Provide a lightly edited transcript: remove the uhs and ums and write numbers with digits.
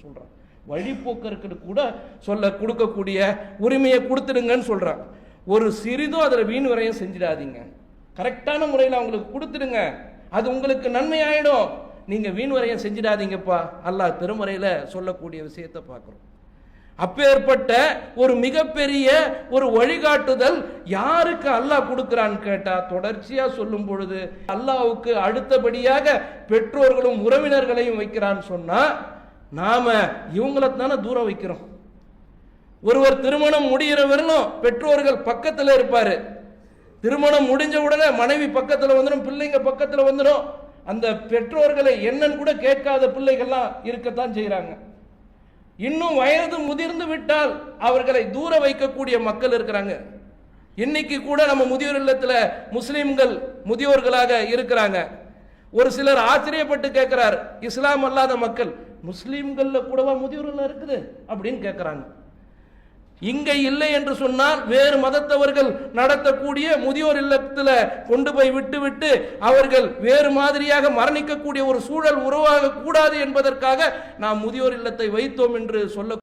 சொல்றான். வழிபோக்கருக்கு கூட சொல்ல கொடுக்கக்கூடிய உரிமையை கொடுத்துடுங்கன்னு சொல்றான். ஒரு சிறிதும் அதில் வீண் விரயம் செஞ்சிடாதீங்க, கரெக்டான முறையில் அவங்களுக்கு கொடுத்துடுங்க, அது உங்களுக்கு நன்மை ஆயிடும். நீங்க வீண் விரயம் செஞ்சிடாதீங்கப்பா, அல்லாஹ் திருமறையில சொல்லக்கூடிய விஷயத்தை பார்க்கிறோம். அப்பேற்பட்ட ஒரு மிகப்பெரிய ஒரு வழிகாட்டுதல் யாருக்கு அல்லாஹ் கொடுக்கிறான்னு கேட்டா, தொடர்ச்சியா சொல்லும் பொழுது அல்லாஹ்வுக்கு அடுத்தபடியாக பெற்றோர்களும் உறவினர்களையும் வைக்கிறான்னு சொன்னா, நாம இவங்களை தானே தூரம் வைக்கிறோம். ஒருவர் திருமணம் முடிகிற வரலும் பெற்றோர்கள் பக்கத்தில் இருப்பாரு. திருமணம் முடிஞ்ச உடனே மனைவி பக்கத்தில் வந்துடும், பிள்ளைங்க பக்கத்தில் வந்துடும். அந்த பெற்றோர்களை என்னன்னு கூட கேட்காத பிள்ளைகள்லாம் இருக்கத்தான் செய்யறாங்க. இன்னும் வயது முதிர்ந்து விட்டால் அவர்களை தூர வைக்கக்கூடிய மக்கள் இருக்கிறாங்க. இன்னைக்கு கூட நம்ம முதியோர் இல்லத்தில் முஸ்லிம்கள் முதியோர்களாக இருக்கிறாங்க. ஒரு சிலர் ஆச்சரியப்பட்டு கேட்கிறார், இஸ்லாம் அல்லாத மக்கள் முஸ்லிம்கள்ல கூடவா முதியோர் இல்லம் இருக்குது அப்படின்னு கேட்கிறாங்க. இங்க இல்லை என்று சொன்னால் வேறு மதத்தவர்கள் நடத்தக்கூடிய முதியோர் இல்லத்தில் கொண்டு போய் விட்டு அவர்கள் வேறு மாதிரியாக மரணிக்கக்கூடிய ஒரு சூழல் உருவாக கூடாது என்பதற்காக நாம் முதியோர் இல்லத்தை வைத்தோம் என்று சொல்ல